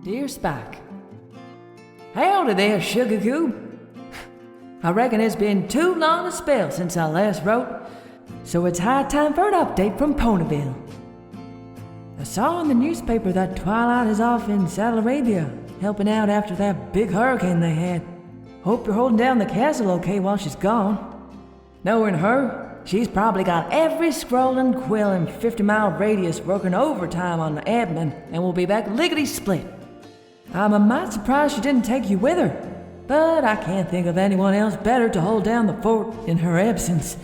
Dear Spike, howdy there, Sugar Cube. I reckon it's been too long a spell since I last wrote, so it's high time for an update from Ponyville. I saw in the newspaper that Twilight is off in Saudi Arabia, helping out after that big hurricane they had. Hope you're holding down the castle okay while she's gone. Knowing her, she's probably got every scroll and quill in 50-mile radius working overtime on the admin and will be back lickety-split. I'm a mite surprised she didn't take you with her, but I can't think of anyone else better to hold down the fort in her absence.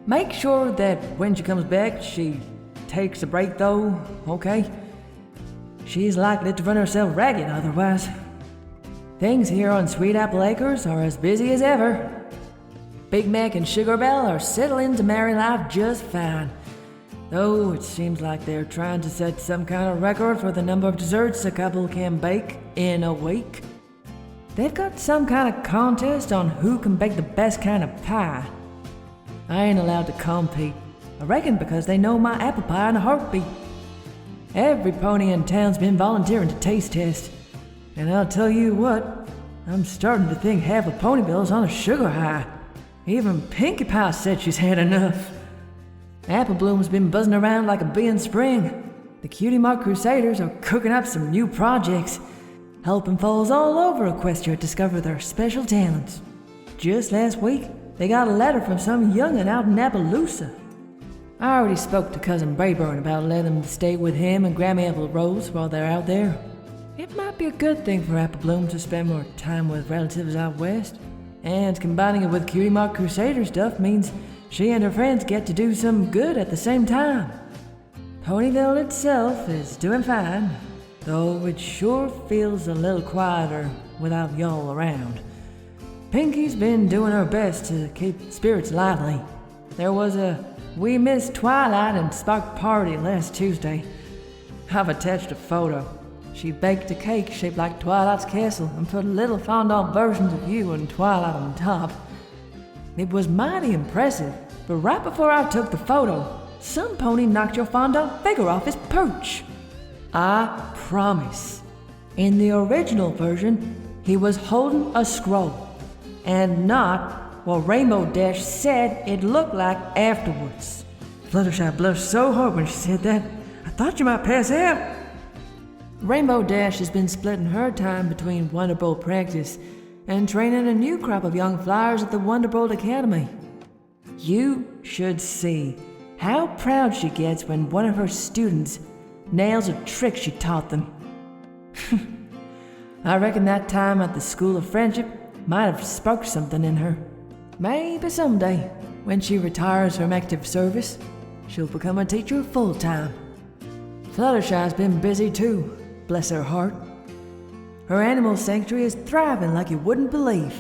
Make sure that when she comes back, she takes a break though, okay? She's likely to run herself ragged otherwise. Things here on Sweet Apple Acres are as busy as ever. Big Mac and Sugar Belle are settling to marry life just fine. Though it seems like they're trying to set some kind of record for the number of desserts a couple can bake in a week. They've got some kind of contest on who can bake the best kind of pie. I ain't allowed to compete, I reckon because they know my apple pie in a heartbeat. Every pony in town's been volunteering to taste test, and I'll tell you what, I'm starting to think half of Ponyville's on a sugar high. Even Pinkie Pie said she's had enough. Apple Bloom's been buzzing around like a bee in spring. The Cutie Mark Crusaders are cooking up some new projects, helping foals all over Equestrian discover their special talents. Just last week, they got a letter from some young'un out in Appaloosa. I already spoke to Cousin Brayburn about letting them stay with him and Grammy Apple Rose while they're out there. It might be a good thing for Apple Bloom to spend more time with relatives out west, and combining it with Cutie Mark Crusader stuff means she and her friends get to do some good at the same time. Ponyville itself is doing fine, though it sure feels a little quieter without y'all around. Pinkie's been doing her best to keep spirits lively. There was a We Miss Twilight and Spark party last Tuesday. I've attached a photo. She baked a cake shaped like Twilight's castle and put little fondant versions of you and Twilight on top. It was mighty impressive, but right before I took the photo, some pony knocked your fondant figure off his perch. I promise. In the original version, he was holding a scroll, and not what Rainbow Dash said it looked like afterwards. Fluttershy blushed so hard when she said that, I thought you might pass out. Rainbow Dash has been splitting her time between Wonderbolt practice and training a new crop of young flyers at the Wonderbolt Academy. You should see how proud she gets when one of her students nails a trick she taught them. I reckon that time at the School of Friendship might have sparked something in her. Maybe someday, when she retires from active service, she'll become a teacher full-time. Fluttershy's been busy too, bless her heart. Her animal sanctuary is thriving like you wouldn't believe.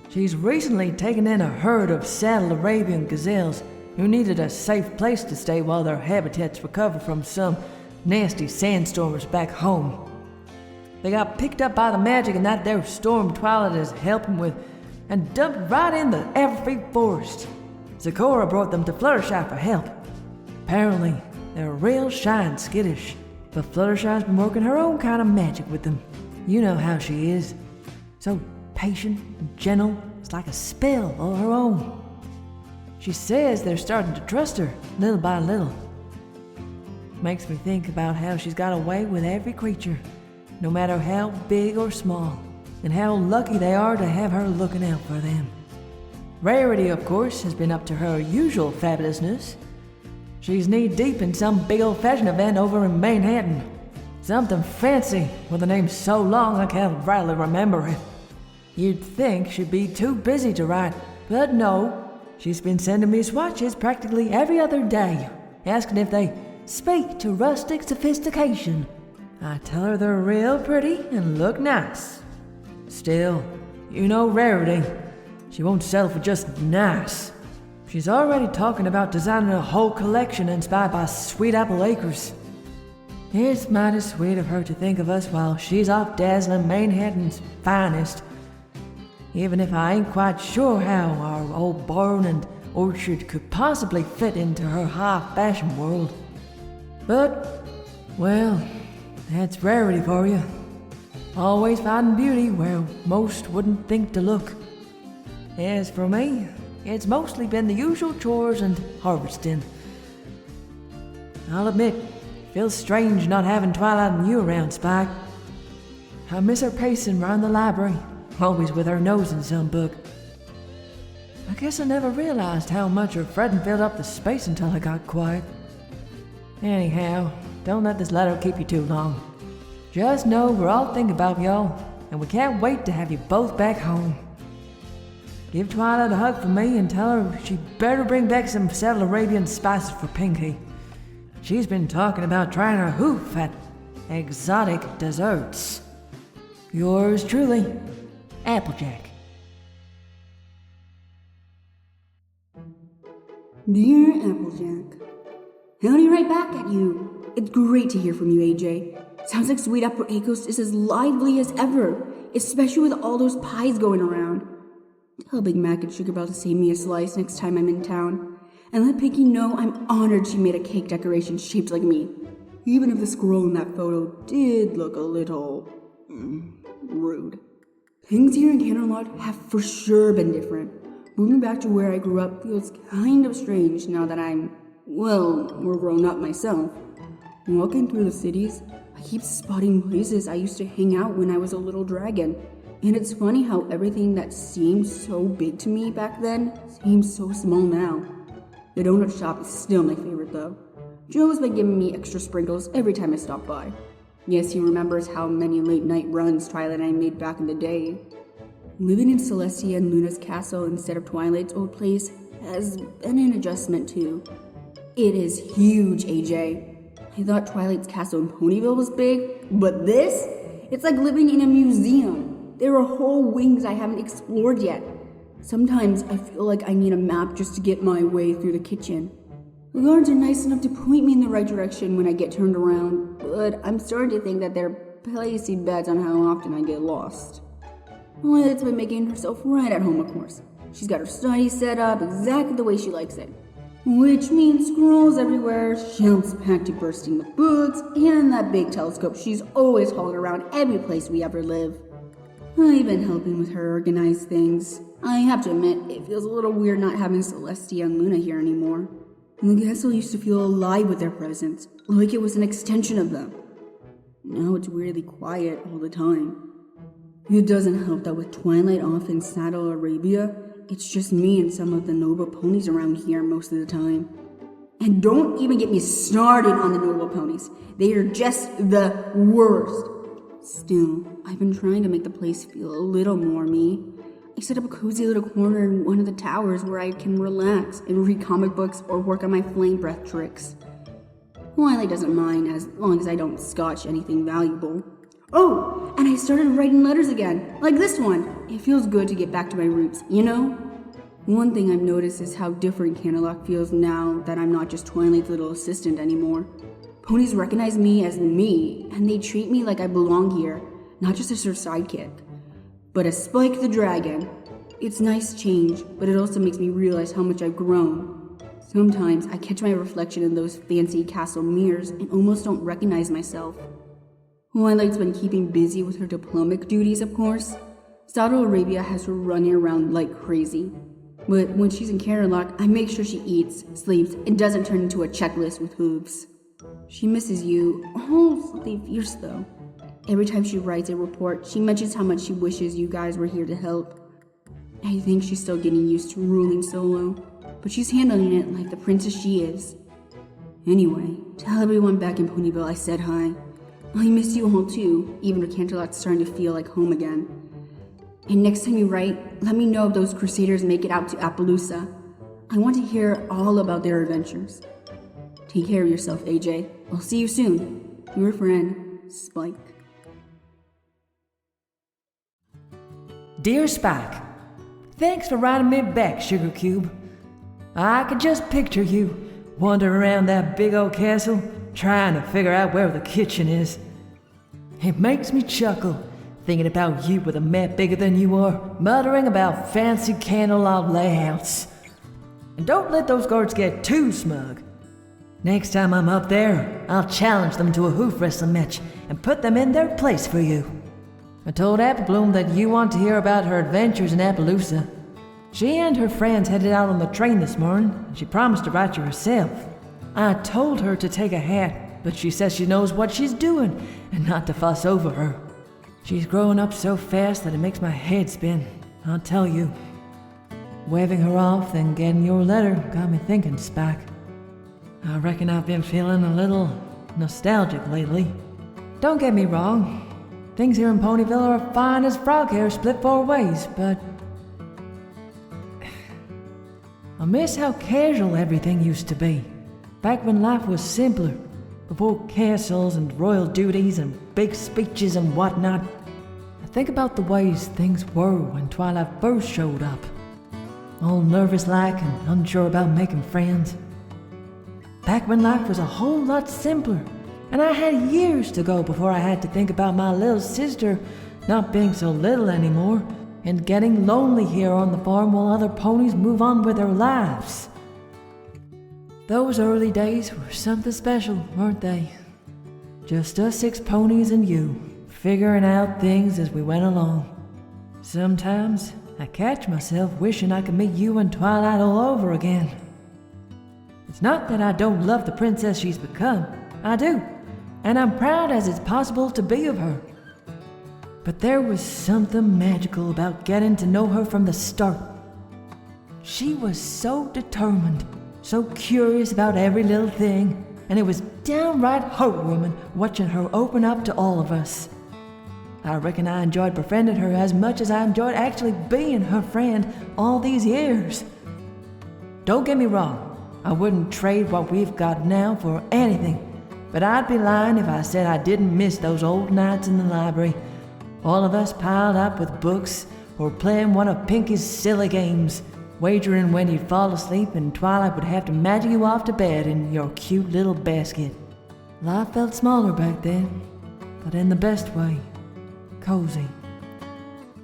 She's recently taken in a herd of saddle Arabian gazelles who needed a safe place to stay while their habitats recover from some nasty sandstorms back home. They got picked up by the magic in that there storm Twilight is helping with and dumped right in the Everfree forest. Zecora brought them to Fluttershy for help. Apparently, they're real shy and skittish, but Fluttershy's been working her own kind of magic with them. You know how she is. So patient and gentle, it's like a spell all her own. She says they're starting to trust her, little by little. Makes me think about how she's got away with every creature, no matter how big or small, and how lucky they are to have her looking out for them. Rarity, of course, has been up to her usual fabulousness. She's knee-deep in some big old-fashioned event over in Manhattan. Something fancy, with a name so long I can't rightly remember it. You'd think she'd be too busy to write, but no. She's been sending me swatches practically every other day, asking if they speak to rustic sophistication. I tell her they're real pretty and look nice. Still, you know Rarity. She won't settle for just nice. She's already talking about designing a whole collection inspired by Sweet Apple Acres. It's mighty sweet of her to think of us while she's off dazzling Manhattan's finest. Even if I ain't quite sure how our old barn and orchard could possibly fit into her high-fashion world. But, well, that's Rarity for you. always finding beauty where most wouldn't think to look. As for me, it's mostly been the usual chores and harvesting. I'll admit, it feels strange not having Twilight and you around, Spike. I miss her pacing around the library, always with her nose in some book. I guess I never realized how much her fretting filled up the space until I got quiet. Anyhow, don't let this letter keep you too long. Just know we're all thinking about y'all, and we can't wait to have you both back home. Give Twilight a hug from me and tell her she better bring back some Central Arabian spices for Pinkie. She's been talking about trying her hoof at exotic desserts. Yours truly, Applejack. Dear Applejack, howdy right back at you. It's great to hear from you, AJ. Sounds like Sweet Apple Acres is as lively as ever, especially with all those pies going around. Tell Big Mac and Sugar Bell to save me a slice next time I'm in town. And let Pinkie know I'm honored she made a cake decoration shaped like me. Even if the squirrel in that photo did look a little rude. Things here in Canterlot have for sure been different. Moving back to where I grew up feels kind of strange now that I'm, well, more grown up myself. Walking through the cities, I keep spotting places I used to hang out when I was a little dragon. And it's funny how everything that seemed so big to me back then seems so small now. The donut shop is still my favorite though. Joe's been giving me extra sprinkles every time I stop by. Yes, he remembers how many late night runs Twilight and I made back in the day. Living in Celestia and Luna's castle instead of Twilight's old place has been an adjustment too. It is huge, AJ. I thought Twilight's castle in Ponyville was big, but this? It's like living in a museum. There are whole wings I haven't explored yet. Sometimes I feel like I need a map just to get my way through the kitchen. The guards are nice enough to point me in the right direction when I get turned around, but I'm starting to think that they're placing bets on how often I get lost. Twililight's been making herself right at home, of course. She's got her study set up exactly the way she likes it. Which means scrolls everywhere, shelves packed to bursting with books, and that big telescope she's always hauling around every place we ever live. I've been helping with her organize things. I have to admit, it feels a little weird not having Celestia and Luna here anymore. The castle used to feel alive with their presence, like it was an extension of them. Now it's weirdly quiet all the time. It doesn't help that with Twilight off in Saddle Arabia, it's just me and some of the noble ponies around here most of the time. And don't even get me started on the noble ponies. They are just the worst. Still, I've been trying to make the place feel a little more me. I set up a cozy little corner in one of the towers where I can relax and read comic books or work on my flame breath tricks. Twilight doesn't mind as long as I don't scotch anything valuable. Oh, and I started writing letters again, like this one. It feels good to get back to my roots, you know? One thing I've noticed is how different Canterlot feels now that I'm not just Twilight's little assistant anymore. Ponies recognize me as me, and they treat me like I belong here, not just as her sidekick, but as Spike the Dragon. It's nice change, but it also makes me realize how much I've grown. Sometimes I catch my reflection in those fancy castle mirrors and almost don't recognize myself. Twilight's been keeping busy with her diplomatic duties, of course. Saudi Arabia has her running around like crazy. But when she's in Canterlot, I make sure she eats, sleeps, and doesn't turn into a checklist with hooves. She misses you. Oh, something fierce though. Every time she writes a report, she mentions how much she wishes you guys were here to help. I think she's still getting used to ruling solo, but she's handling it like the princess she is. Anyway, tell everyone back in Ponyville I said hi. I miss you all too, even though Canterlot's starting to feel like home again. And next time you write, let me know if those crusaders make it out to Appaloosa. I want to hear all about their adventures. Take care of yourself, AJ. I'll see you soon. Your friend, Spike. Dear Spike, thanks for writing me back, Sugar Cube. I could just picture you wandering around that big old castle, trying to figure out where the kitchen is. It makes me chuckle, thinking about you with a map bigger than you are, muttering about fancy Canterlot layouts. And don't let those guards get too smug. Next time I'm up there, I'll challenge them to a hoof wrestling match and put them in their place for you. I told Applebloom that you want to hear about her adventures in Appaloosa. She and her friends headed out on the train this morning, and she promised to write you herself. I told her to take a hat, but she says she knows what she's doing and not to fuss over her. She's growing up so fast that it makes my head spin, I'll tell you. Waving her off, then getting your letter got me thinking, Spike. I reckon I've been feeling a little nostalgic lately. Don't get me wrong. Things here in Ponyville are fine as frog hair split 4 ways, but I miss how casual everything used to be. Back when life was simpler, before castles and royal duties and big speeches and whatnot. I think about the ways things were when Twilight first showed up. All nervous-like and unsure about making friends. Back when life was a whole lot simpler, and I had years to go before I had to think about my little sister not being so little anymore and getting lonely here on the farm while other ponies move on with their lives. Those early days were something special, weren't they? Just us 6 ponies and you, figuring out things as we went along. Sometimes I catch myself wishing I could meet you and Twilight all over again. It's not that I don't love the princess she's become. I do, and I'm proud as it's possible to be of her. But there was something magical about getting to know her from the start. She was so determined, so curious about every little thing, and it was downright heartwarming watching her open up to all of us. I reckon I enjoyed befriending her as much as I enjoyed actually being her friend all these years. Don't get me wrong, I wouldn't trade what we've got now for anything, but I'd be lying if I said I didn't miss those old nights in the library, all of us piled up with books or playing one of Pinkie's silly games, wagering when you'd fall asleep and Twilight would have to magic you off to bed in your cute little basket. Life felt smaller back then, but in the best way. Cozy.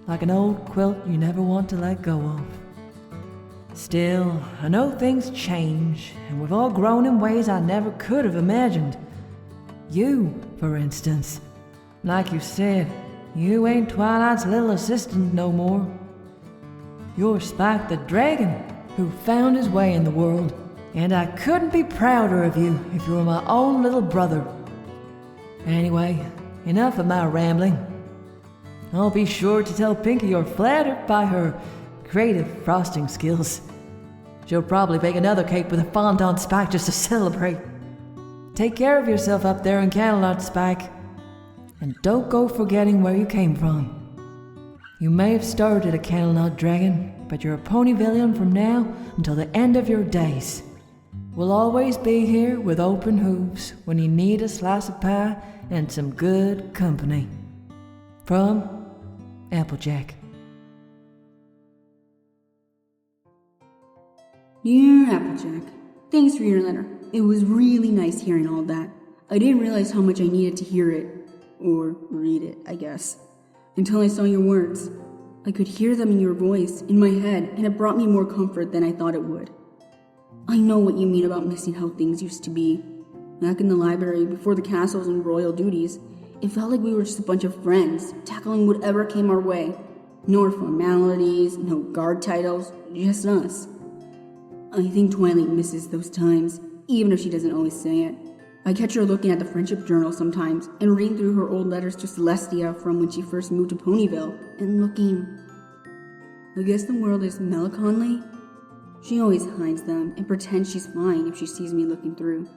Like an old quilt you never want to let go of. Still, I know things change, and we've all grown in ways I never could have imagined. You, for instance. Like you said, you ain't Twilight's little assistant no more. You're Spike the Dragon, who found his way in the world, and I couldn't be prouder of you if you were my own little brother. Anyway, enough of my rambling. I'll be sure to tell Pinkie you're flattered by her creative frosting skills. She'll probably bake another cake with a fondant Spike just to celebrate. Take care of yourself up there in Canterlot, Spike. And don't go forgetting where you came from. You may have started a Canterlot dragon, but you're a Ponyvillian from now until the end of your days. We'll always be here with open hooves when you need a slice of pie and some good company. From Applejack. Dear Applejack, thanks for your letter. It was really nice hearing all that. I didn't realize how much I needed to hear it. Or read it, I guess. Until I saw your words. I could hear them in your voice, in my head, and it brought me more comfort than I thought it would. I know what you mean about missing how things used to be. Back in the library, before the castles and royal duties, it felt like we were just a bunch of friends, tackling whatever came our way. No formalities, no guard titles, just us. I think Twilight misses those times, even if she doesn't always say it. I catch her looking at the friendship journal sometimes, and reading through her old letters to Celestia from when she first moved to Ponyville, and looking. I guess the world is melancholy. She always hides them, and pretends she's fine if she sees me looking through.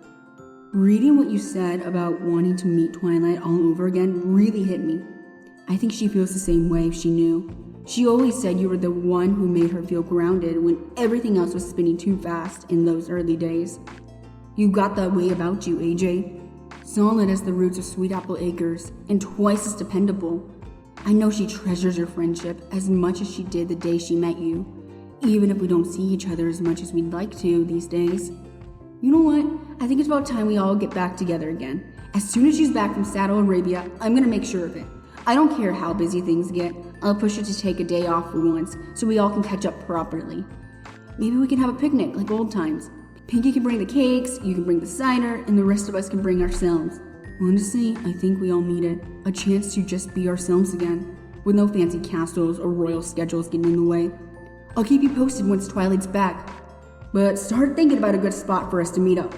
Reading what you said about wanting to meet Twilight all over again really hit me. I think she feels the same way if she knew. She always said you were the one who made her feel grounded when everything else was spinning too fast in those early days. You got that way about you, AJ. Solid as the roots of Sweet Apple Acres, and twice as dependable. I know she treasures your friendship as much as she did the day she met you, even if we don't see each other as much as we'd like to these days. You know what? I think it's about time we all get back together again. As soon as she's back from Saddle Arabia, I'm gonna make sure of it. I don't care how busy things get. I'll push her to take a day off for once, so we all can catch up properly. Maybe we can have a picnic like old times. Pinkie can bring the cakes, you can bring the cider, and the rest of us can bring ourselves. Honestly, I think we all need it. A chance to just be ourselves again, with no fancy castles or royal schedules getting in the way. I'll keep you posted once Twilight's back. But start thinking about a good spot for us to meet up.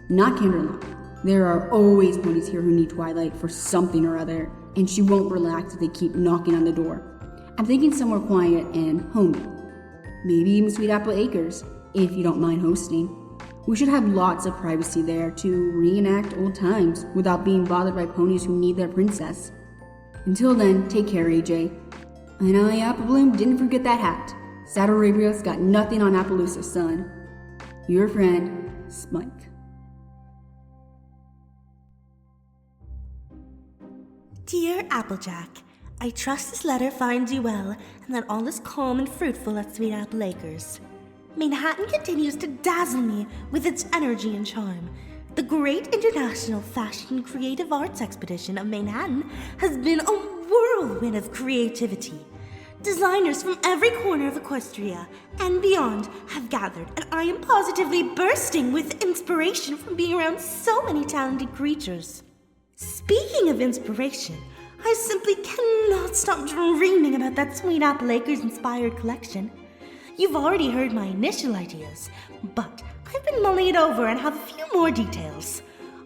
Not Canterlot. There are always ponies here who need Twilight for something or other, and she won't relax if they keep knocking on the door. I'm thinking somewhere quiet and homey. Maybe even Sweet Apple Acres, if you don't mind hosting. We should have lots of privacy there to reenact old times without being bothered by ponies who need their princess. Until then, take care, AJ. And Apple Bloom, didn't forget that hat. Saddle Radio's got nothing on Appaloosa, son. Your friend, Spike. Dear Applejack, I trust this letter finds you well and that all is calm and fruitful at Sweet Apple Acres. Manhattan continues to dazzle me with its energy and charm. The Great International Fashion and Creative Arts Expedition of Manhattan has been a whirlwind of creativity. Designers from every corner of Equestria and beyond have gathered, and I am positively bursting with inspiration from being around so many talented creatures. Speaking of inspiration, I simply cannot stop dreaming about that Sweet Apple Acres inspired collection. You've already heard my initial ideas, but I've been mulling it over and have a few more details.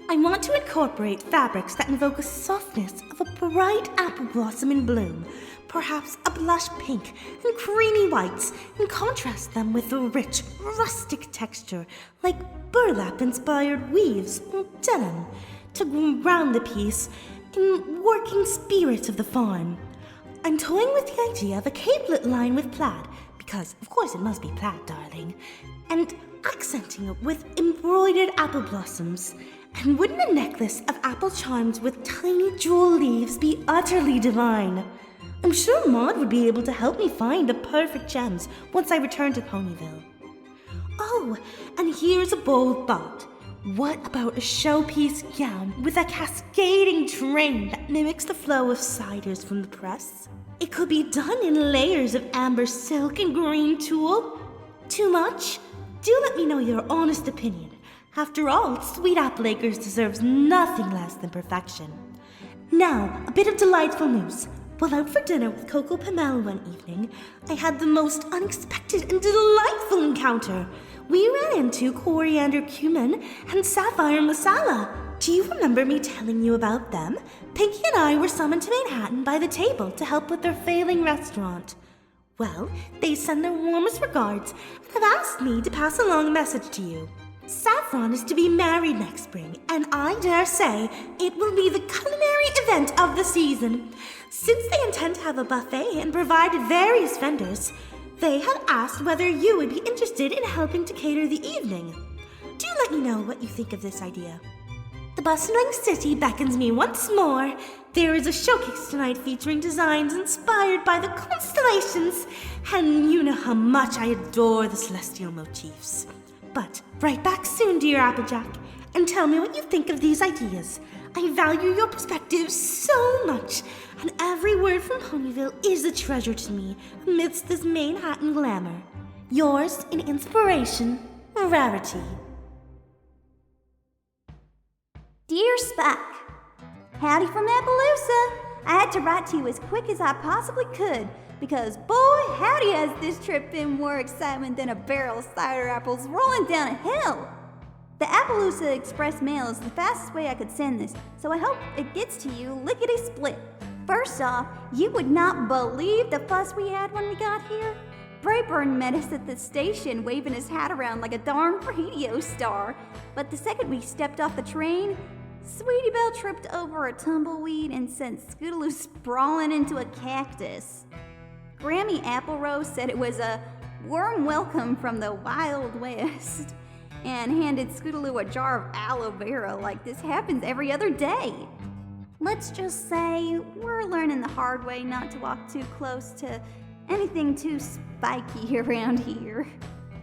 I want to incorporate fabrics that invoke a softness of a bright apple blossom in bloom, perhaps a blush pink and creamy whites, and contrast them with a rich, rustic texture like burlap-inspired weaves or denim to ground the piece in working spirits of the farm. I'm toying with the idea of a capelet line with plaid, because of course it must be plaid, darling, and accenting it with embroidered apple blossoms. And wouldn't a necklace of apple charms with tiny jewel leaves be utterly divine? I'm sure Maud would be able to help me find the perfect gems once I return to Ponyville. Oh, and here's a bold thought. What about a showpiece gown with a cascading train that mimics the flow of ciders from the press? It could be done in layers of amber silk and green tulle. Too much? Do let me know your honest opinion. After all, Sweet Apple Acres deserves nothing less than perfection. Now, a bit of delightful news. While out for dinner with Coco Pamela one evening, I had the most unexpected and delightful encounter. We ran into Coriander Cumin and Sapphire Masala. Do you remember me telling you about them? Pinkie and I were summoned to Manhattan by the table to help with their failing restaurant. Well, they send their warmest regards and have asked me to pass along a message to you. Saffron is to be married next spring, and I dare say it will be the culinary event of the season. Since they intend to have a buffet and provided various vendors, they have asked whether you would be interested in helping to cater the evening. Do let me know what you think of this idea. The bustling city beckons me once more. There is a showcase tonight featuring designs inspired by the constellations, and you know how much I adore the celestial motifs. But right back soon, dear Applejack, and tell me what you think of these ideas. I value your perspective so much, and every word from Ponyville is a treasure to me amidst this Manhattan glamour. Yours in inspiration, Rarity. Dear Spike, howdy from Appaloosa. I had to write to you as quick as I possibly could because, boy, howdy has this trip been more excitement than a barrel of cider apples rolling down a hill. The Appaloosa Express Mail is the fastest way I could send this, so I hope it gets to you lickety-split. First off, you would not believe the fuss we had when we got here. Brayburn met us at the station waving his hat around like a darn radio star, but the second we stepped off the train, Sweetie Belle tripped over a tumbleweed and sent Scootaloo sprawling into a cactus. Grammy Applrose said it was a warm welcome from the Wild West and handed Scootaloo a jar of aloe vera like this happens every other day. Let's just say we're learning the hard way not to walk too close to anything too spiky around here.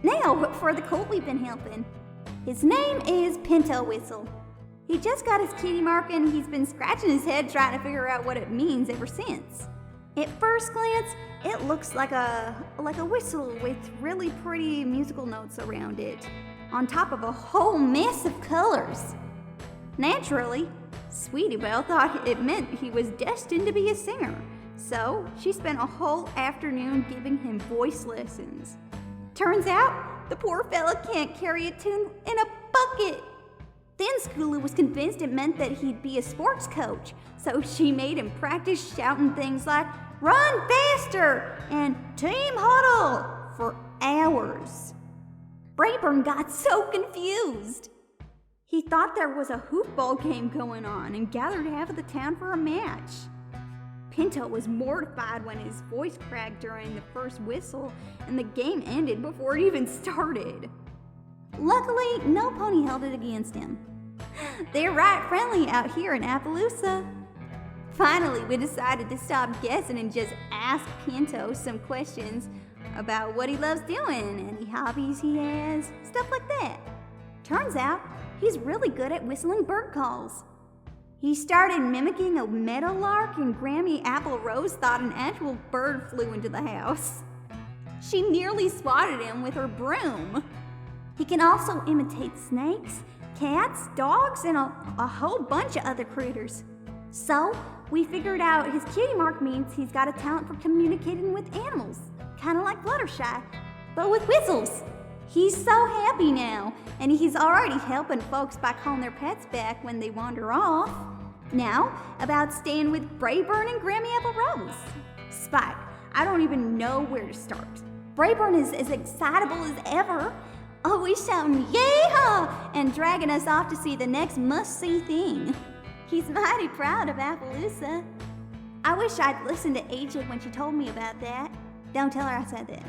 Now, for the colt we've been helping. His name is Pinto Whistle. He just got his kitty mark and he's been scratching his head trying to figure out what it means ever since. At first glance, it looks like a whistle with really pretty musical notes around it, on top of a whole mess of colors. Naturally, Sweetie Belle thought it meant he was destined to be a singer, so she spent a whole afternoon giving him voice lessons. Turns out, the poor fella can't carry a tune in a bucket. Then Scootaloo was convinced it meant that he'd be a sports coach, so she made him practice shouting things like, "Run faster!" and "Team huddle!" for hours. Brayburn got so confused. He thought there was a hoopball game going on and gathered half of the town for a match. Pinto was mortified when his voice cracked during the first whistle and the game ended before it even started. Luckily, no pony held it against him. They're right friendly out here in Appaloosa. Finally, we decided to stop guessing and just ask Pinto some questions about what he loves doing, any hobbies he has, stuff like that. Turns out, he's really good at whistling bird calls. He started mimicking a meadowlark, and Grammy Apple Rose thought an actual bird flew into the house. She nearly swatted him with her broom. He can also imitate snakes, cats, dogs, and a whole bunch of other critters. So, we figured out his cutie mark means he's got a talent for communicating with animals, kind of like Fluttershy, but with whistles. He's so happy now, and he's already helping folks by calling their pets back when they wander off. Now, about staying with Brayburn and Grammy Apple Rose. Spike, I don't even know where to start. Brayburn is as excitable as ever, always shouting "Yeehaw!" and dragging us off to see the next must-see thing. He's mighty proud of Appaloosa. I wish I'd listened to AJ when she told me about that. Don't tell her I said that.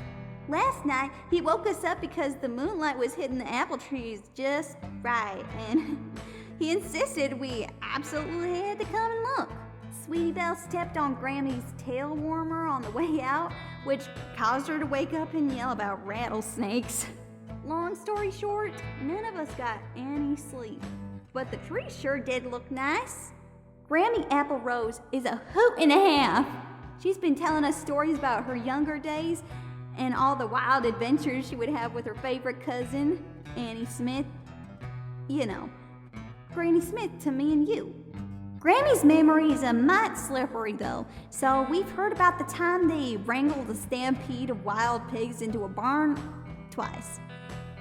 Last night, he woke us up because the moonlight was hitting the apple trees just right, and he insisted we absolutely had to come and look. Sweetie Belle stepped on Grammy's tail warmer on the way out, which caused her to wake up and yell about rattlesnakes. Long story short, none of us got any sleep. But the tree sure did look nice. Grammy Apple Rose is a hoot and a half. She's been telling us stories about her younger days and all the wild adventures she would have with her favorite cousin, Annie Smith. You know, Granny Smith to me and you. Grammy's memory is a mite slippery though, so we've heard about the time they wrangled a stampede of wild pigs into a barn twice.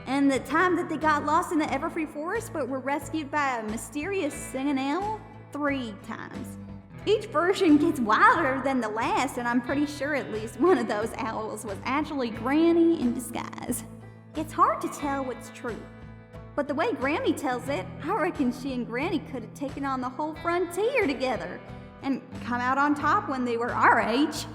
And the time that they got lost in the Everfree Forest but were rescued by a mysterious singing owl 3 times. Each version gets wilder than the last, and I'm pretty sure at least one of those owls was actually Granny in disguise. It's hard to tell what's true, but the way Grammy tells it, I reckon she and Granny could have taken on the whole frontier together and come out on top when they were our age.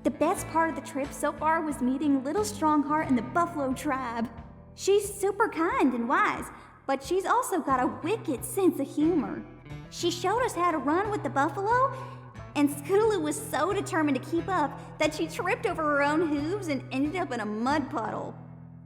The best part of the trip so far was meeting Little Strongheart and the Buffalo tribe. She's super kind and wise, but she's also got a wicked sense of humor. She showed us how to run with the buffalo, and Scootaloo was so determined to keep up that she tripped over her own hooves and ended up in a mud puddle.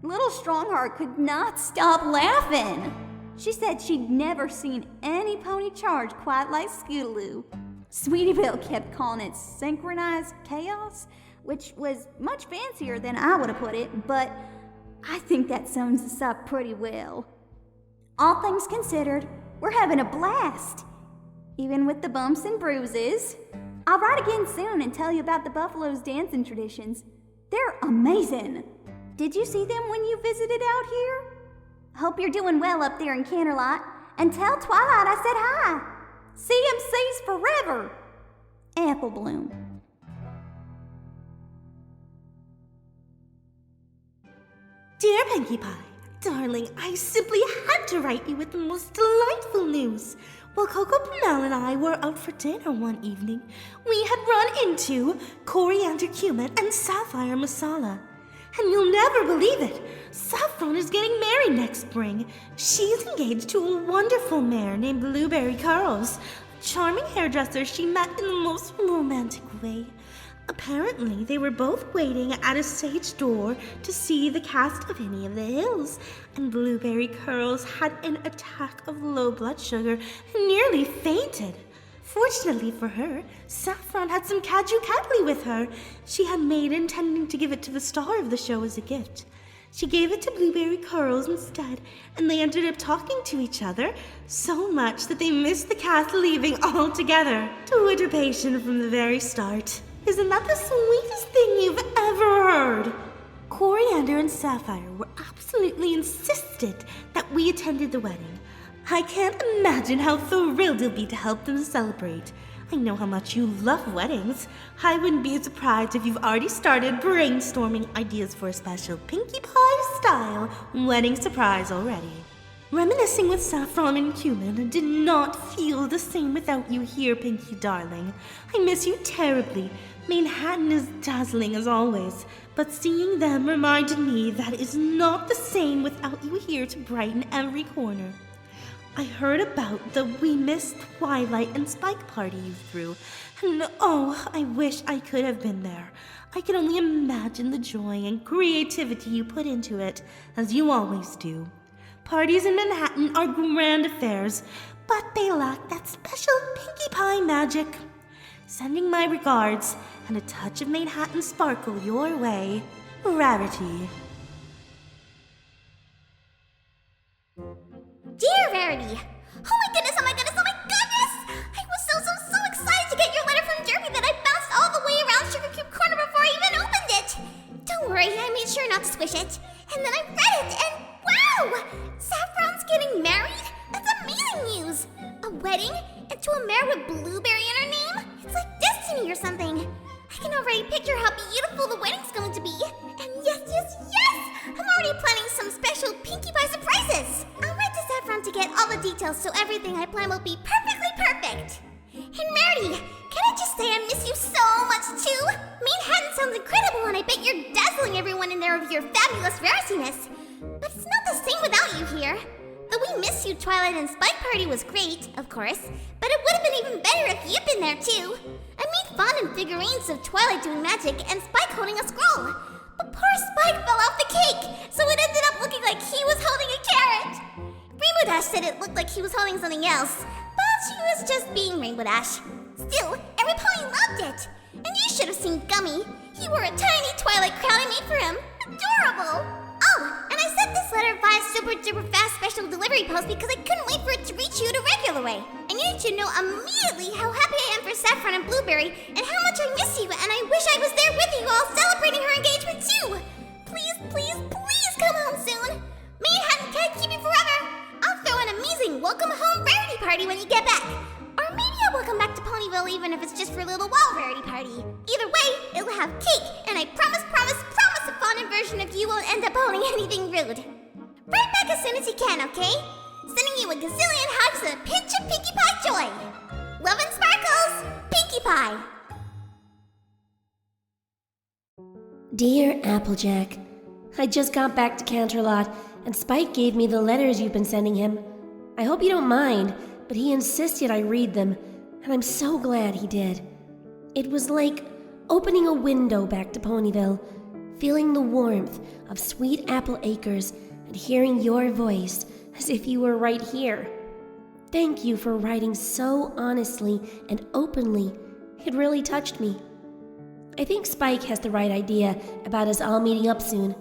Little Strongheart could not stop laughing. She said she'd never seen any pony charge quite like Scootaloo. Sweetie Belle kept calling it synchronized chaos, which was much fancier than I would have put it, but I think that sums us up pretty well. All things considered, we're having a blast, even with the bumps and bruises. I'll write again soon and tell you about the buffalo's dancing traditions. They're amazing. Did you see them when you visited out here? Hope you're doing well up there in Canterlot, and tell Twilight I said hi. CMC's forever. Apple Bloom. Dear Pinkie Pie, darling, I simply had to write you with the most delightful news. While Coco Pamel and I were out for dinner one evening, we had run into coriander cumin and sapphire masala. And you'll never believe it, Saffron is getting married next spring. She's engaged to a wonderful mare named Blueberry Curls, a charming hairdresser she met in the most romantic way. Apparently, they were both waiting at a stage door to see the cast of Annie of the Hills, and Blueberry Curls had an attack of low blood sugar and nearly fainted. Fortunately for her, Saffron had some caju katli with her she had made intending to give it to the star of the show as a gift. She gave it to Blueberry Curls instead, and they ended up talking to each other so much that they missed the castle leaving altogether. Twitterpation from the very start. Isn't that the sweetest thing you've ever heard? Coriander and Sapphire were absolutely insistent that we attended the wedding. I can't imagine how thrilled you'll be to help them celebrate. I know how much you love weddings. I wouldn't be surprised if you've already started brainstorming ideas for a special Pinkie Pie style wedding surprise already. Reminiscing with saffron and cumin did not feel the same without you here, Pinkie darling. I miss you terribly. Manhattan is dazzling as always, but seeing them reminded me that is not the same without you here to brighten every corner. I heard about the We Missed Twilight and Spike party you threw, and oh, I wish I could have been there. I can only imagine the joy and creativity you put into it, as you always do. Parties in Manhattan are grand affairs, but they lack that special Pinkie Pie magic. Sending my regards and a touch of Manhattan sparkle your way, Rarity. Dear Rarity! Oh my goodness, oh my goodness, oh my goodness! I was so excited to get your letter from Derby that I bounced all the way around Sugar Cube Corner before I even opened it! Don't worry, I made sure not to squish it. And then I read it, and wow! Saffron's getting married? That's amazing news! A wedding? And to a mare with Blueberry in her name? It's like destiny or something. I can already picture how beautiful the wedding's going to be. And yes! I'm already planning some special Pinkie Pie surprises. I'll write to Saffron to get all the details so everything I plan will be perfectly perfect. And Rarity, can I just say I miss you so much too? Manhattan sounds incredible and I bet you're dazzling everyone in there with your fabulous raritiness. But it's not the same without you here. The We Miss You Twilight and Spike party was great, of course, but it would have been even better if you'd been there too. I made fondant figurines of Twilight doing magic and Spike holding a scroll. But poor Spike fell off the cake, so it ended up looking like he was holding a carrot. Rainbow Dash said it looked like he was holding something else, but she was just being Rainbow Dash. Still, every pony loved it. And you should have seen Gummy. He wore a tiny Twilight crown I made for him. Adorable! Oh, and I sent this letter via super duper fast special delivery post because I couldn't wait for it to reach you the regular way. I needed you to know immediately how happy I am for Saffron and Blueberry and how much I miss you, and I wish I was there with you all celebrating her engagement too. Please come home soon. Manhattan can't keep you forever. I'll throw an amazing welcome home Rarity party when you get back. Or maybe I'll welcome back to Ponyville even if it's just for a little while Rarity party. Either way, it'll have cake, and I promise a fondant version of you won't end up holding anything rude. Right back as soon as you can, okay? Sending you a gazillion hugs and a pinch of Pinkie Pie joy. Love and sparkles, Pinkie Pie. Dear Applejack, I just got back to Canterlot, and Spike gave me the letters you've been sending him. I hope you don't mind, but he insisted I read them, and I'm so glad he did. It was like opening a window back to Ponyville, feeling the warmth of sweet apple acres and hearing your voice as if you were right here. Thank you for writing so honestly and openly. It really touched me. I think Spike has the right idea about us all meeting up soon.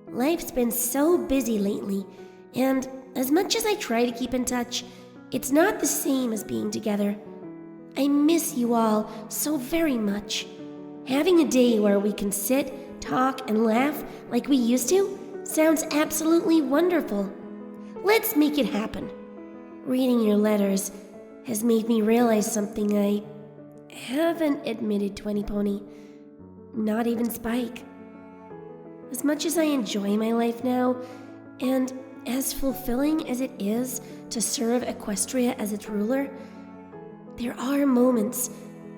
Life's been so busy lately, and as much as I try to keep in touch, it's not the same as being together. I miss you all so very much. Having a day where we can sit, talk, and laugh like we used to sounds absolutely wonderful. Let's make it happen. Reading your letters has made me realize something I haven't admitted to any pony, not even Spike. As much as I enjoy my life now, and as fulfilling as it is to serve Equestria as its ruler, there are moments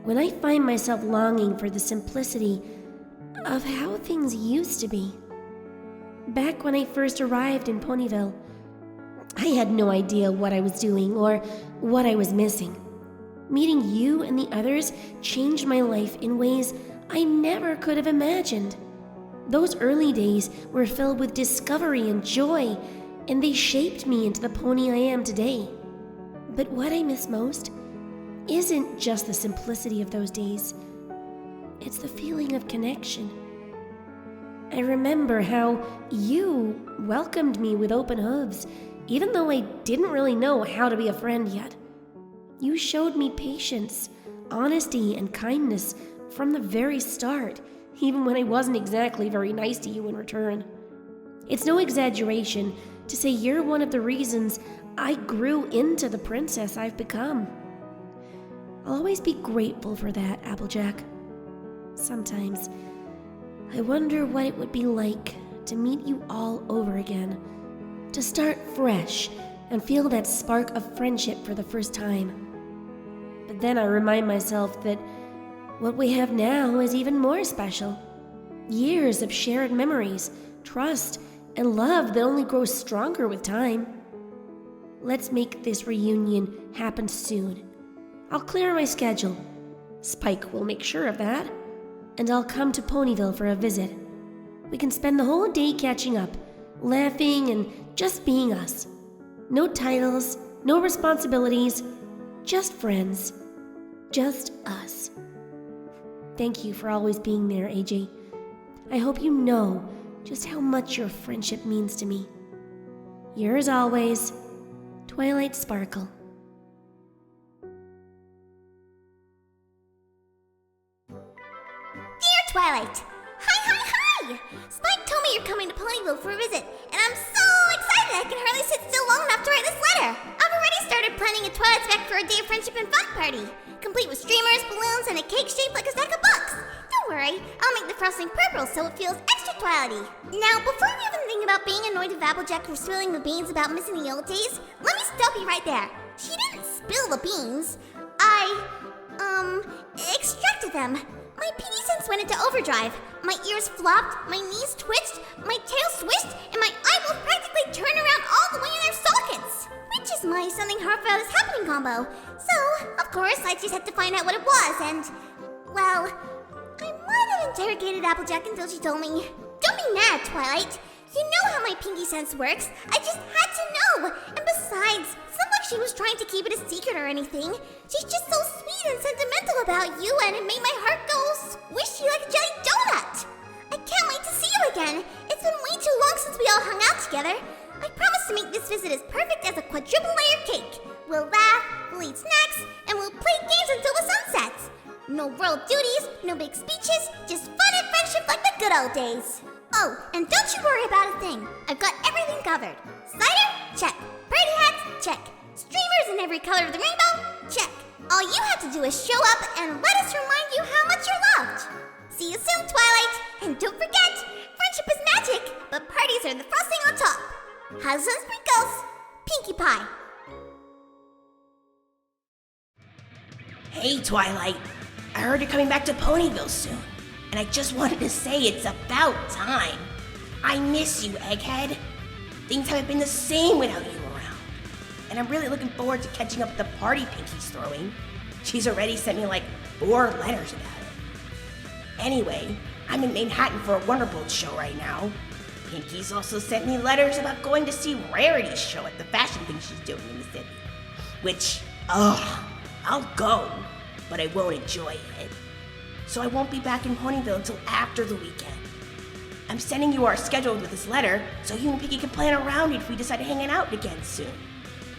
when I find myself longing for the simplicity of how things used to be. Back when I first arrived in Ponyville, I had no idea what I was doing or what I was missing. Meeting you and the others changed my life in ways I never could have imagined. Those early days were filled with discovery and joy, and they shaped me into the pony I am today. But what I miss most isn't just the simplicity of those days. It's the feeling of connection. I remember how you welcomed me with open hooves, even though I didn't really know how to be a friend yet. You showed me patience, honesty, and kindness from the very start, even when I wasn't exactly very nice to you in return. It's no exaggeration to say you're one of the reasons I grew into the princess I've become. I'll always be grateful for that, Applejack. Sometimes I wonder what it would be like to meet you all over again, to start fresh and feel that spark of friendship for the first time. But then I remind myself that what we have now is even more special. Years of shared memories, trust, and love that only grows stronger with time. Let's make this reunion happen soon. I'll clear my schedule. Spike will make sure of that. And I'll come to Ponyville for a visit. We can spend the whole day catching up, laughing, and just being us. No titles, no responsibilities, just friends. Just us. Thank you for always being there, AJ. I hope you know just how much your friendship means to me. Yours always, Twilight Sparkle. Dear Twilight! Hi! Spike told me you're coming to Ponyville for a visit, and I'm so excited I can hardly sit still long enough to write this letter. I've already started planning a Twilight spec for a day of friendship and fun party, complete with streamers, balloons, and a cake shaped like a stack of books. Don't worry, I'll make the frosting purple so it feels extra Twilighty. Now, before we even think about being annoyed with Applejack for spilling the beans about missing the old days, let me stop you right there. She didn't spill the beans. Extracted them. My PD sense went into overdrive. My ears flopped, my knees twitched, my tail swished, and my eyeballs practically turned around all the way in their sockets. Which is my something heartfelt is happening combo. So, of course, I just had to find out what it was, and, well, I might have interrogated Applejack until she told me. Don't be mad, Twilight. You know how my pinky sense works. I just had to know. And besides, it's not like she was trying to keep it a secret or anything. She's just so sweet and sentimental about you, and it made my heart go squishy like a jelly donut. I can't wait to see you again. It's been way too long since we all hung out together. I promise to make this visit as perfect as a quadruple layer cake. We'll laugh, we'll eat snacks, and we'll play games until the sun sets. No royal duties, no big speeches, just fun and friendship like the good old days. Oh, and don't you worry about a thing. I've got everything covered. Cider? Check. Party hats? Check. Streamers in every color of the rainbow? Check. All you have to do is show up and let us remind you how much you're loved. See you soon, Twilight. And don't forget, friendship is magic, but parties are the frosting on top. Hugs and sprinkles. Pinkie Pie. Hey, Twilight. I heard you're coming back to Ponyville soon, and I just wanted to say it's about time. I miss you, Egghead. Things haven't been the same without you around. And I'm really looking forward to catching up with the party Pinkie's throwing. She's already sent me like 4 letters about it. Anyway, I'm in Manhattan for a Wonderbolt show right now. Pinkie's also sent me letters about going to see Rarity's show at the fashion thing she's doing in the city. Which, I'll go, but I won't enjoy it. So I won't be back in Ponyville until after the weekend. I'm sending you our schedule with this letter so you and Pinkie can plan around it if we decide hanging out again soon.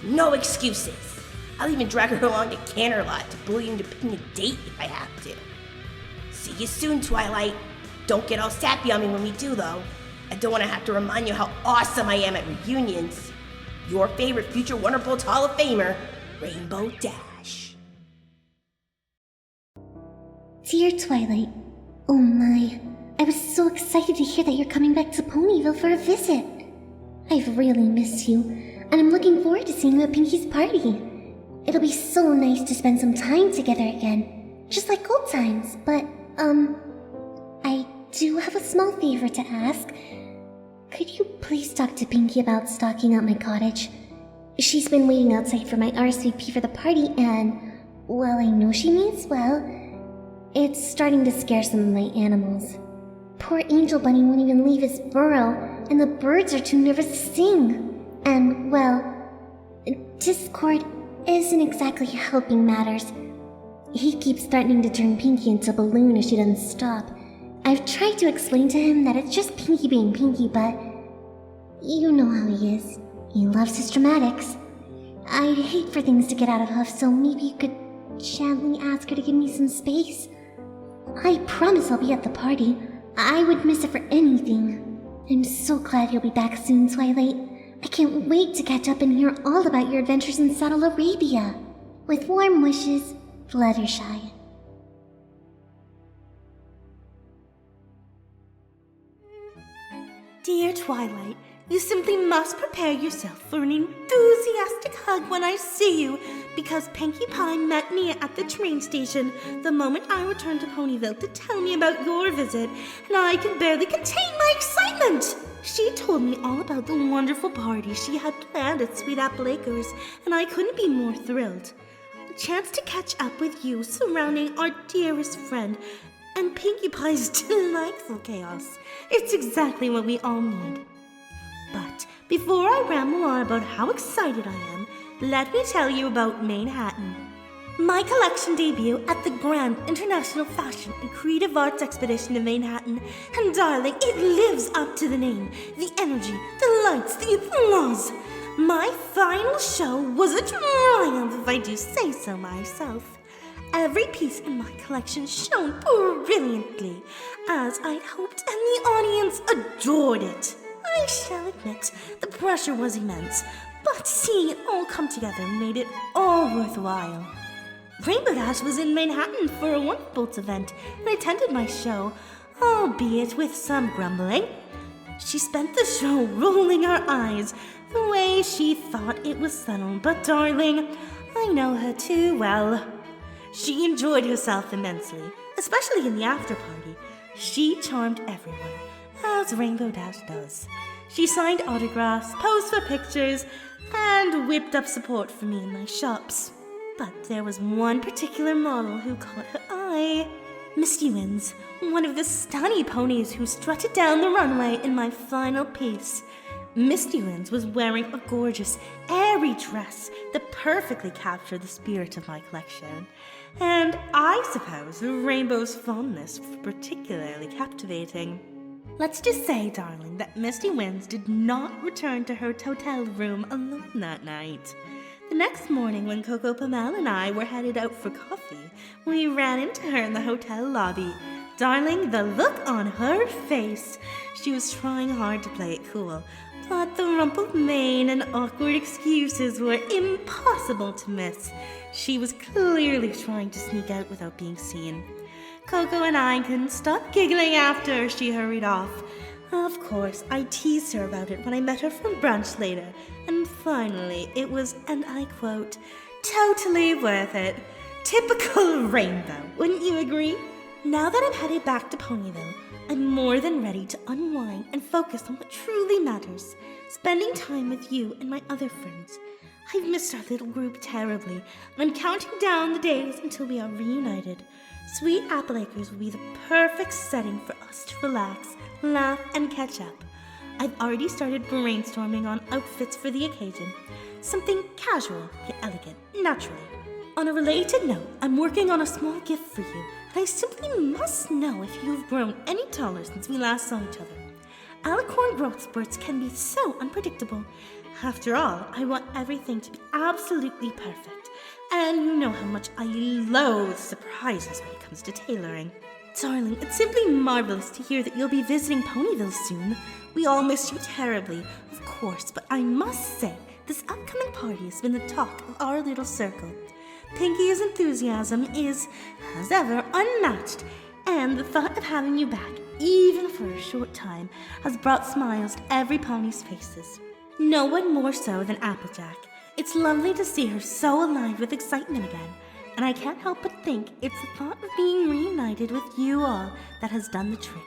No excuses. I'll even drag her along to Canterlot to bully you into picking a date if I have to. See you soon, Twilight. Don't get all sappy on me when we do, though. I don't want to have to remind you how awesome I am at reunions. Your favorite future Wonderbolt Hall of Famer, Rainbow Dash. Dear Twilight, oh my, I was so excited to hear that you're coming back to Ponyville for a visit. I've really missed you, and I'm looking forward to seeing you at Pinkie's party. It'll be so nice to spend some time together again, just like old times, but, I do have a small favor to ask. Could you please talk to Pinkie about stocking out my cottage? She's been waiting outside for my RSVP for the party, and while I know she means well, it's starting to scare some of my animals. Poor Angel Bunny won't even leave his burrow, and the birds are too nervous to sing. And, well, Discord isn't exactly helping matters. He keeps threatening to turn Pinkie into a balloon if she doesn't stop, I've tried to explain to him that it's just Pinkie being Pinkie, but you know how he is. He loves his dramatics. I'd hate for things to get out of Huff, so maybe you could gently ask her to give me some space. I promise I'll be at the party. I would miss it for anything. I'm so glad you'll be back soon, Twilight. I can't wait to catch up and hear all about your adventures in Saddle Arabia. With warm wishes, Fluttershy. Dear Twilight, you simply must prepare yourself for an enthusiastic hug when I see you, because Pinkie Pie met me at the train station the moment I returned to Ponyville to tell me about your visit, and I can barely contain my excitement. She told me all about the wonderful party she had planned at Sweet Apple Acres, and I couldn't be more thrilled. A chance to catch up with you surrounding our dearest friend and Pinkie Pie's delightful chaos. It's exactly what we all need. But before I ramble on about how excited I am, let me tell you about Manhattan. My collection debut at the Grand International Fashion and Creative Arts Expedition in Manhattan, and darling, it lives up to the name, the energy, the lights, the applause. My final show was a triumph, if I do say so myself. Every piece in my collection shone brilliantly, as I'd hoped, and the audience adored it. I shall admit, the pressure was immense, but seeing it all come together made it all worthwhile. Rainbow Dash was in Manhattan for a Wonderbolts event and attended my show, albeit with some grumbling. She spent the show rolling her eyes, the way she thought it was subtle, but darling, I know her too well. She enjoyed herself immensely, especially in the after-party. She charmed everyone, as Rainbow Dash does. She signed autographs, posed for pictures, and whipped up support for me in my shops. But there was one particular model who caught her eye. Misty Winds, one of the stunning ponies who strutted down the runway in my final piece. Misty Winds was wearing a gorgeous, airy dress that perfectly captured the spirit of my collection. And I suppose the rainbow's fondness was particularly captivating. Let's just say, darling, that Misty Winds did not return to her hotel room alone that night. The next morning, when Coco Pamel and I were headed out for coffee, we ran into her in the hotel lobby. Darling, the look on her face! She was trying hard to play it cool, but the rumpled mane and awkward excuses were impossible to miss. She was clearly trying to sneak out without being seen. Coco and I couldn't stop giggling after she hurried off. Of course, I teased her about it when I met her for brunch later, and finally it was, and I quote, totally worth it. Typical Rainbow, wouldn't you agree? Now that I'm headed back to Ponyville, I'm more than ready to unwind and focus on what truly matters, spending time with you and my other friends. I've missed our little group terribly, and I'm counting down the days until we are reunited. Sweet Apple Acres will be the perfect setting for us to relax, laugh, and catch up. I've already started brainstorming on outfits for the occasion. Something casual, yet elegant, naturally. On a related note, I'm working on a small gift for you, and I simply must know if you have grown any taller since we last saw each other. Alicorn growth spurts can be so unpredictable. After all, I want everything to be absolutely perfect, and you know how much I loathe surprises when it comes to tailoring. Darling, it's simply marvelous to hear that you'll be visiting Ponyville soon. We all miss you terribly, of course, but I must say, this upcoming party has been the talk of our little circle. Pinkie's enthusiasm is, as ever, unmatched, and the thought of having you back, even for a short time, has brought smiles to every pony's faces. No one more so than Applejack. It's lovely to see her so alive with excitement again, and I can't help but think it's the thought of being reunited with you all that has done the trick.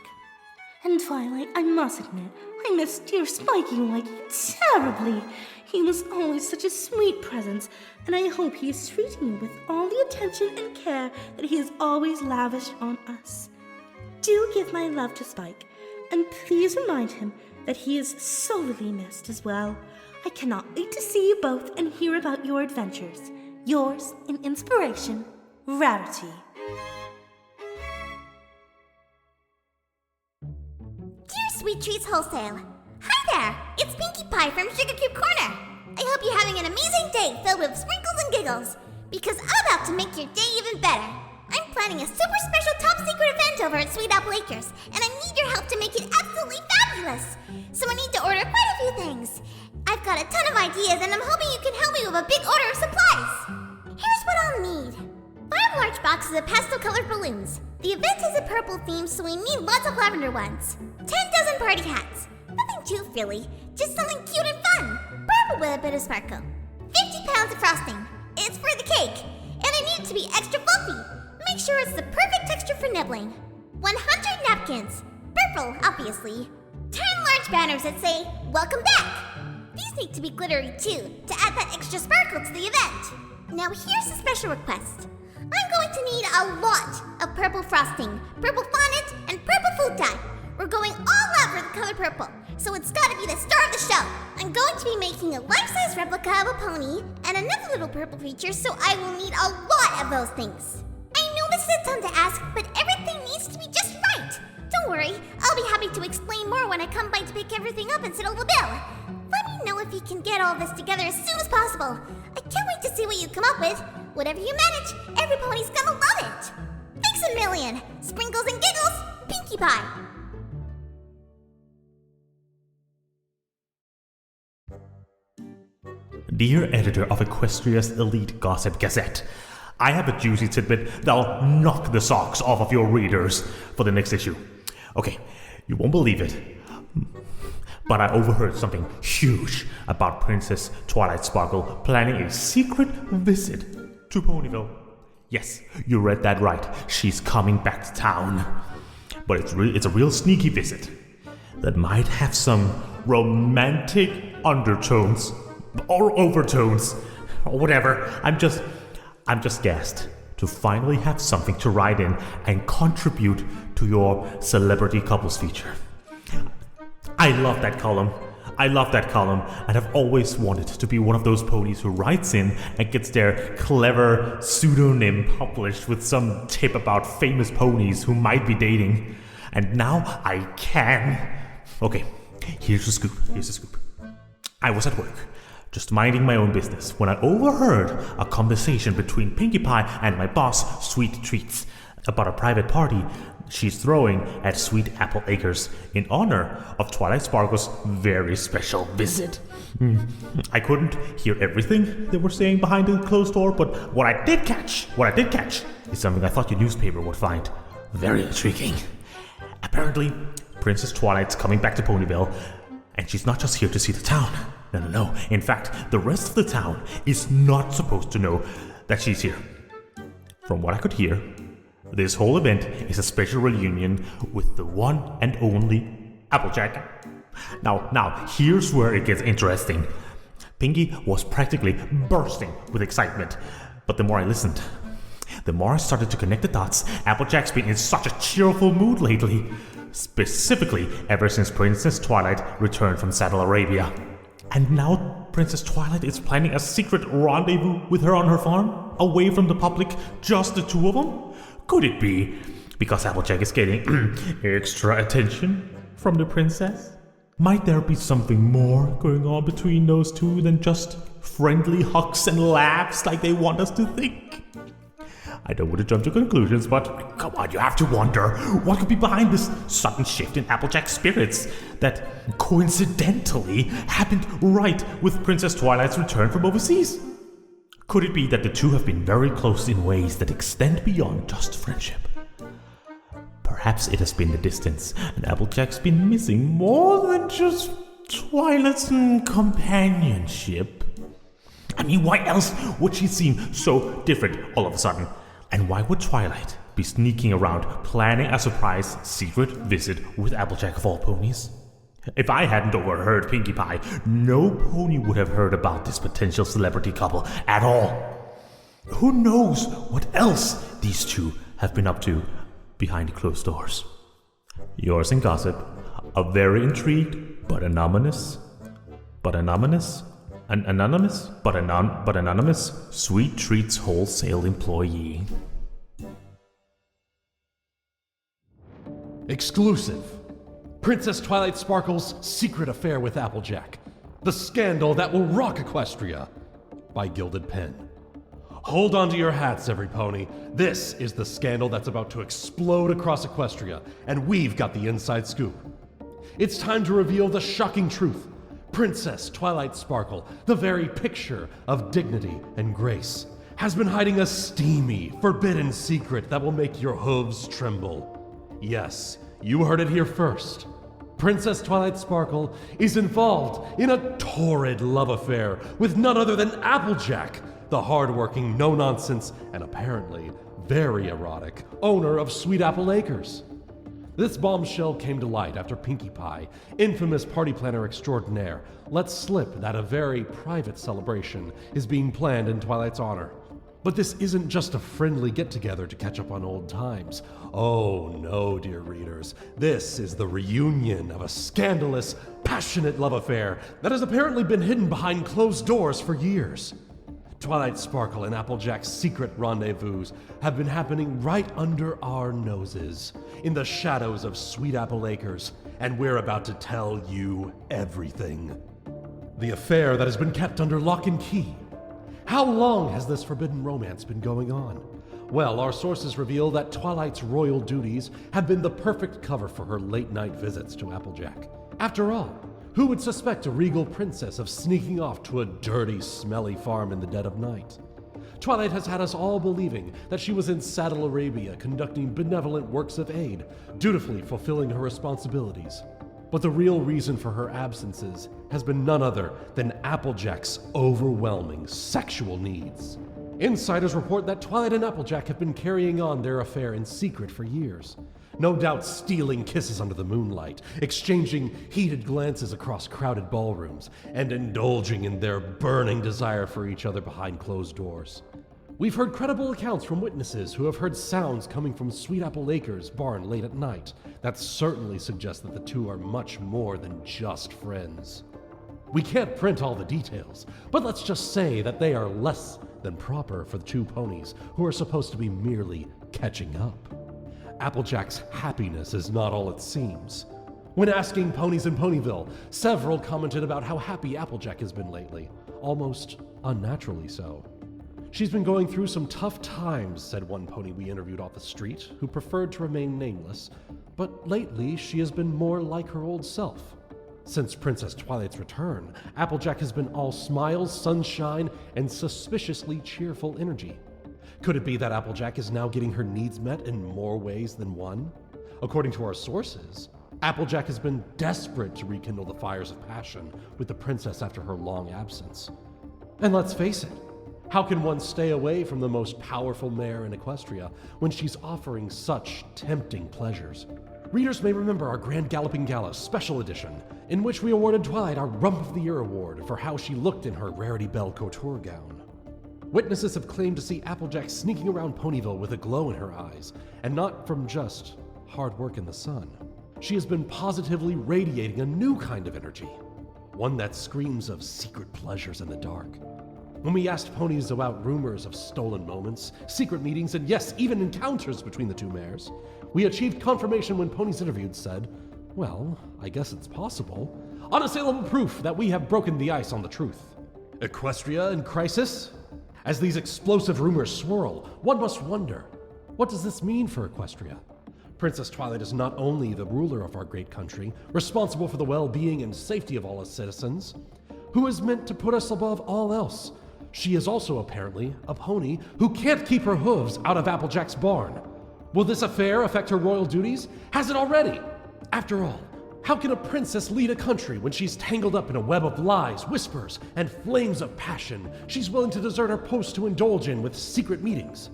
And Twilight, I must admit, I miss dear Spiky White terribly. He was always such a sweet presence, and I hope he is treating you with all the attention and care that he has always lavished on us. Do give my love to Spike, and please remind him that he is sorely missed as well. I cannot wait to see you both and hear about your adventures. Yours in inspiration, Rarity. Sweet Treats Wholesale. Hi there, it's Pinkie Pie from Sugar Cube Corner. I hope you're having an amazing day filled with sprinkles and giggles, because I'm about to make your day even better. I'm planning a super special top secret event over at Sweet Apple Acres, and I need your help to make it absolutely fabulous. So I need to order quite a few things. I've got a ton of ideas, and I'm hoping you can help me with a big order of supplies. Here's what I'll need. 5 large boxes of pastel-colored balloons. The event has a purple theme, so we need lots of lavender ones. 10 dozen party hats. Nothing too frilly, just something cute and fun. Purple with a bit of sparkle. 50 pounds of frosting. It's for the cake, and I need it to be extra fluffy. Make sure it's the perfect texture for nibbling. 100 napkins. Purple, obviously. 10 large banners that say, "Welcome back." These need to be glittery too, to add that extra sparkle to the event. Now here's a special request. I'm going to need a lot of purple frosting, purple fondant, and purple food dye. We're going all out for the color purple, so it's gotta be the star of the show. I'm going to be making a life-size replica of a pony and another little purple creature, so I will need a lot of those things. I know this is a ton to ask, but everything needs to be just right. Don't worry, I'll be happy to explain more when I come by to pick everything up and settle the bill. Let me know if you can get all this together as soon as possible. I can't wait to see what you come up with. Whatever you manage, every pony's gonna love it. Thanks a million. Sprinkles and giggles, Pinkie Pie. Dear editor of Equestria's Elite Gossip Gazette, I have a juicy tidbit that'll knock the socks off of your readers for the next issue. Okay, you won't believe it, but I overheard something huge about Princess Twilight Sparkle planning a secret visit to Ponyville. Yes, you read that right. She's coming back to town. But it's a real sneaky visit that might have some romantic undertones or overtones or whatever. I'm just gassed to finally have something to write in and contribute to your celebrity couples feature. I love that column, and I've always wanted to be one of those ponies who writes in and gets their clever pseudonym published with some tip about famous ponies who might be dating. And now I can. Okay, here's the scoop. I was at work, just minding my own business, when I overheard a conversation between Pinkie Pie and my boss, Sweet Treats, about a private party she's throwing at Sweet Apple Acres in honor of Twilight Sparkle's very special visit. I couldn't hear everything they were saying behind the closed door, but what I did catch is something I thought your newspaper would find very intriguing. Apparently, Princess Twilight's coming back to Ponyville, and she's not just here to see the town. No. In fact, the rest of the town is not supposed to know that she's here. From what I could hear, this whole event is a special reunion with the one and only Applejack. Now, here's where it gets interesting. Pinkie was practically bursting with excitement, but the more I listened, the more I started to connect the dots. Applejack's been in such a cheerful mood lately, specifically ever since Princess Twilight returned from Saddle Arabia. And now Princess Twilight is planning a secret rendezvous with her on her farm, away from the public, just the two of them? Could it be because Applejack is getting extra attention from the princess? Might there be something more going on between those two than just friendly hugs and laughs like they want us to think? I don't want to jump to conclusions, but come on, you have to wonder what could be behind this sudden shift in Applejack's spirits that coincidentally happened right with Princess Twilight's return from overseas. Could it be that the two have been very close in ways that extend beyond just friendship? Perhaps it has been the distance, and Applejack's been missing more than just Twilight's companionship. I mean, why else would she seem so different all of a sudden? And why would Twilight be sneaking around planning a surprise secret visit with Applejack of all ponies? If I hadn't overheard Pinkie Pie, no pony would have heard about this potential celebrity couple at all. Who knows what else these two have been up to behind closed doors? Yours in gossip, a very intrigued but anonymous Sweet Treats Wholesale employee. Exclusive. Princess Twilight Sparkle's secret affair with Applejack. The scandal that will rock Equestria. By Gilded Pen. Hold on to your hats, every pony. This is the scandal that's about to explode across Equestria, and we've got the inside scoop. It's time to reveal the shocking truth. Princess Twilight Sparkle, the very picture of dignity and grace, has been hiding a steamy, forbidden secret that will make your hooves tremble. Yes, you heard it here first. Princess Twilight Sparkle is involved in a torrid love affair with none other than Applejack, the hardworking, no-nonsense, and apparently very erotic owner of Sweet Apple Acres. This bombshell came to light after Pinkie Pie, infamous party planner extraordinaire, let slip that a very private celebration is being planned in Twilight's honor. But this isn't just a friendly get-together to catch up on old times. Oh no, dear readers. This is the reunion of a scandalous, passionate love affair that has apparently been hidden behind closed doors for years. Twilight Sparkle and Applejack's secret rendezvous have been happening right under our noses, in the shadows of Sweet Apple Acres, and we're about to tell you everything. The affair that has been kept under lock and key. How long has this forbidden romance been going on? Well, our sources reveal that Twilight's royal duties have been the perfect cover for her late-night visits to Applejack. After all, who would suspect a regal princess of sneaking off to a dirty, smelly farm in the dead of night? Twilight has had us all believing that she was in Saddle Arabia conducting benevolent works of aid, dutifully fulfilling her responsibilities. But the real reason for her absences has been none other than Applejack's overwhelming sexual needs. Insiders report that Twilight and Applejack have been carrying on their affair in secret for years. No doubt stealing kisses under the moonlight, exchanging heated glances across crowded ballrooms, and indulging in their burning desire for each other behind closed doors. We've heard credible accounts from witnesses who have heard sounds coming from Sweet Apple Acres barn late at night that certainly suggest that the two are much more than just friends. We can't print all the details, but let's just say that they are less than proper for the two ponies who are supposed to be merely catching up. Applejack's happiness is not all it seems. When asking ponies in Ponyville, several commented about how happy Applejack has been lately, almost unnaturally so. She's been going through some tough times, said one pony we interviewed off the street, who preferred to remain nameless, but lately she has been more like her old self. Since Princess Twilight's return, Applejack has been all smiles, sunshine, and suspiciously cheerful energy. Could it be that Applejack is now getting her needs met in more ways than one? According to our sources, Applejack has been desperate to rekindle the fires of passion with the princess after her long absence. And let's face it, how can one stay away from the most powerful mare in Equestria when she's offering such tempting pleasures? Readers may remember our Grand Galloping Gala Special Edition, in which we awarded Twilight our Rump of the Year award for how she looked in her Rarity Belle couture gown. Witnesses have claimed to see Applejack sneaking around Ponyville with a glow in her eyes, and not from just hard work in the sun. She has been positively radiating a new kind of energy, one that screams of secret pleasures in the dark. When we asked ponies about rumors of stolen moments, secret meetings, and yes, even encounters between the two mares, we achieved confirmation when ponies interviewed said, well, I guess it's possible, unassailable proof that we have broken the ice on the truth. Equestria in crisis? As these explosive rumors swirl, one must wonder, what does this mean for Equestria? Princess Twilight is not only the ruler of our great country, responsible for the well-being and safety of all its citizens, who is meant to put us above all else. She is also apparently a pony who can't keep her hooves out of Applejack's barn. Will this affair affect her royal duties? Has it already? After all, how can a princess lead a country when she's tangled up in a web of lies, whispers, and flames of passion she's willing to desert her post to indulge in with secret meetings?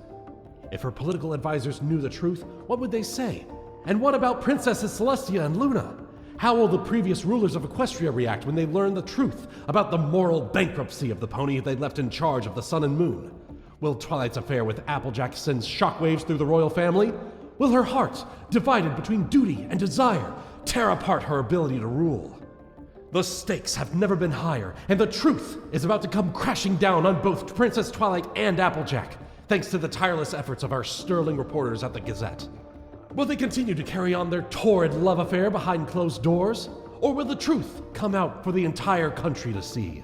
If her political advisors knew the truth, what would they say? And what about Princesses Celestia and Luna? How will the previous rulers of Equestria react when they learn the truth about the moral bankruptcy of the pony they left in charge of the sun and moon? Will Twilight's affair with Applejack send shockwaves through the royal family? Will her heart, divided between duty and desire, tear apart her ability to rule? The stakes have never been higher, and the truth is about to come crashing down on both Princess Twilight and Applejack, thanks to the tireless efforts of our sterling reporters at the Gazette. Will they continue to carry on their torrid love affair behind closed doors? Or will the truth come out for the entire country to see?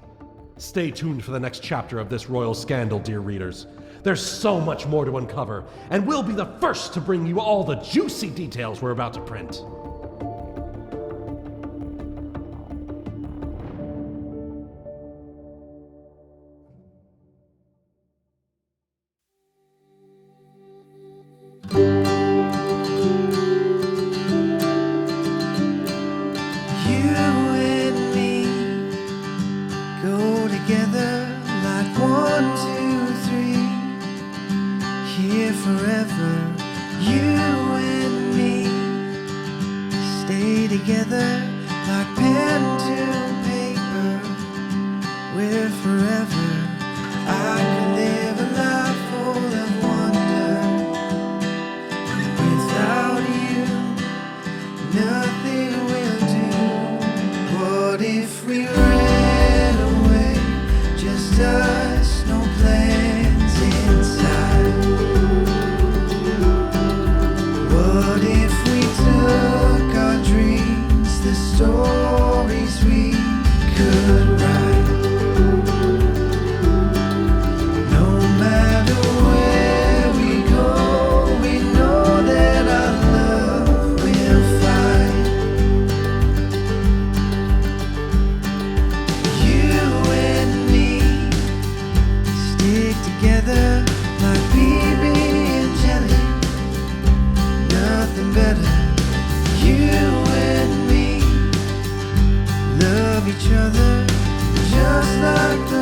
Stay tuned for the next chapter of this royal scandal, dear readers. There's so much more to uncover, and we'll be the first to bring you all the juicy details we're about to print. Each other just like the